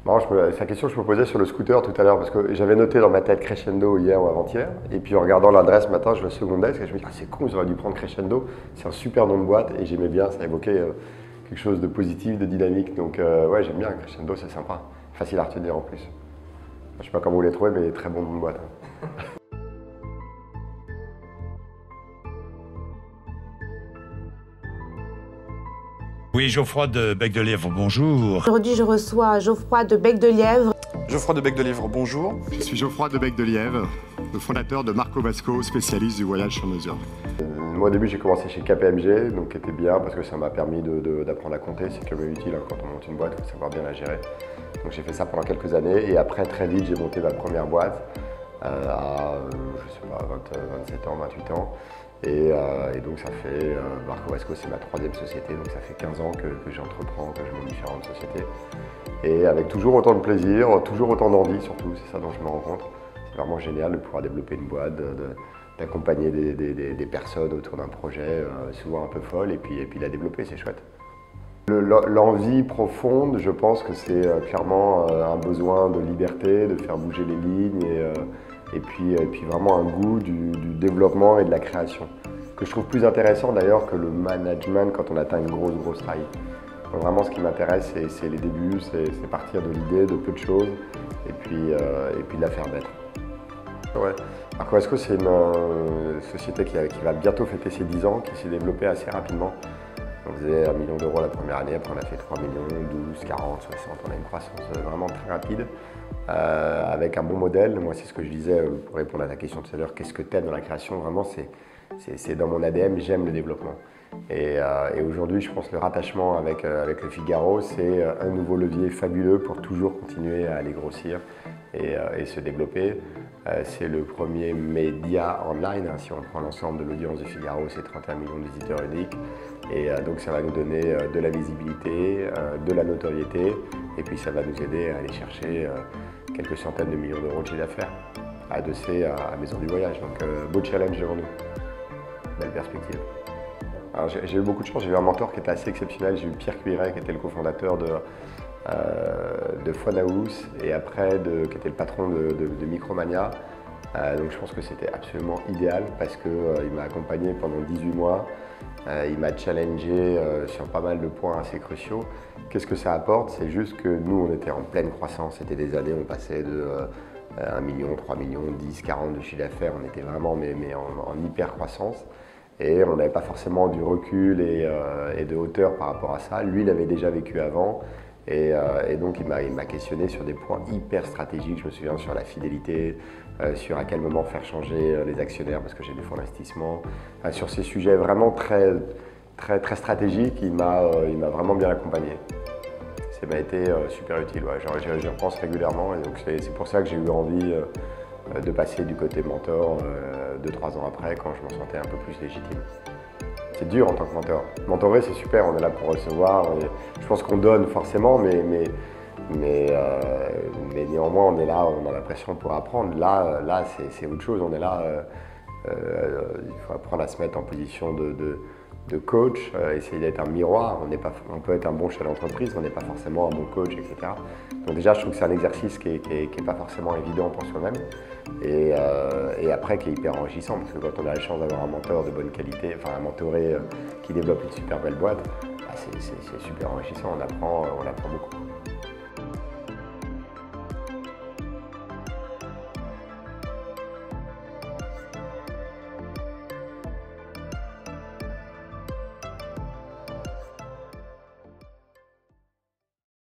Non, c'est la question que je me posais sur le scooter tout à l'heure, parce que j'avais noté dans ma tête Crescendo hier ou avant-hier, et puis en regardant l'adresse ce matin, je vois second desk et je me dis, ah, c'est con, j'aurais dû prendre Crescendo, c'est un super nom de boîte, et j'aimais bien, ça évoquait quelque chose de positif, de dynamique, donc ouais, j'aime bien Crescendo, c'est sympa, facile à retenir en plus. Je sais pas comment vous les trouvez, mais très bon nom de boîte, hein. Oui, Geoffroy de Bec de Lièvre, bonjour. Aujourd'hui, je reçois Geoffroy de Bec de Lièvre. Geoffroy de Bec de Lièvre, bonjour. Je suis Geoffroy de Bec de Lièvre, le fondateur de Marco Vasco, spécialiste du voyage sur mesure. Moi au début j'ai commencé chez KPMG, donc qui était bien parce que ça m'a permis d'apprendre à compter, c'est quand même utile hein, quand on monte une boîte, il faut savoir bien la gérer. Donc j'ai fait ça pendant quelques années et après très vite j'ai monté ma première boîte à je sais pas, 27 ans, 28 ans. Et donc ça fait, Marco Vasco c'est ma troisième société, donc ça fait 15 ans que j'entreprends, que je monte différentes sociétés. Et avec toujours autant de plaisir, toujours autant d'envie surtout, c'est ça dont je me rends compte. C'est vraiment génial de pouvoir développer une boîte, d'accompagner des personnes autour d'un projet, souvent un peu folle, et puis la développer, c'est chouette. L'envie profonde, je pense que c'est clairement un besoin de liberté, de faire bouger les lignes, et puis vraiment un goût du développement et de la création, que je trouve plus intéressant d'ailleurs que le management quand on atteint une grosse taille. Donc vraiment ce qui m'intéresse, c'est les débuts, c'est partir de l'idée, de peu de choses, et puis de la faire naître. Ouais. Marco Vasco, c'est une société qui va bientôt fêter ses 10 ans, qui s'est développée assez rapidement. On faisait 1 million d'euros la première année, après on a fait 3 millions, 12, 40, 60, on a une croissance vraiment très rapide, avec un bon modèle. Moi c'est ce que je disais pour répondre à ta question tout à l'heure, qu'est-ce que t'aimes dans la création? Vraiment c'est dans mon ADN, j'aime le développement. Et aujourd'hui je pense que le rattachement avec le Figaro, c'est un nouveau levier fabuleux pour toujours continuer à aller grossir et se développer. C'est le premier média online, hein, si on prend l'ensemble de l'audience du Figaro, c'est 31 millions de visiteurs uniques. Et donc ça va nous donner de la visibilité, de la notoriété, et puis ça va nous aider à aller chercher quelques centaines de millions d'euros de chiffre d'affaires, adossés à Maison du Voyage. Donc beau challenge devant nous, belle perspective. J'ai eu beaucoup de chance, j'ai eu un mentor qui était assez exceptionnel, j'ai eu Pierre Cuiret qui était le cofondateur de Phonehouse et après qui était le patron de Micromania. Donc je pense que c'était absolument idéal parce qu'il m'a accompagné pendant 18 mois, il m'a challengé sur pas mal de points assez cruciaux. Qu'est-ce que ça apporte? C'est juste que nous on était en pleine croissance, c'était des années où on passait de 1 million, 3 millions, 10, 40 de chiffre d'affaires, on était vraiment mais en hyper croissance. Et on n'avait pas forcément du recul et de hauteur par rapport à ça. Lui, il avait déjà vécu avant. Et donc, il m'a questionné sur des points hyper stratégiques. Je me souviens sur la fidélité, sur à quel moment faire changer les actionnaires parce que j'ai des fonds d'investissement. Sur ces sujets vraiment très stratégiques, il m'a vraiment bien accompagné. Ça m'a été super utile. Ouais. J'y repense régulièrement. Et donc, c'est pour ça que j'ai eu envie de passer du côté mentor 2-3 ans après, quand je m'en sentais un peu plus légitime. C'est dur en tant que mentor. Mentorer, c'est super, on est là pour recevoir. Et je pense qu'on donne forcément, mais néanmoins, on est là, on a l'impression pour apprendre. Là c'est autre chose, on est là, il faut apprendre à se mettre en position de coach, essayer d'être un miroir. On peut être un bon chef d'entreprise, on n'est pas forcément un bon coach, etc. Donc déjà, je trouve que c'est un exercice qui est pas forcément évident pour soi-même et après qui est hyper enrichissant parce que quand on a la chance d'avoir un mentor de bonne qualité, enfin un mentoré qui développe une super belle boîte, bah, c'est super enrichissant, on apprend beaucoup.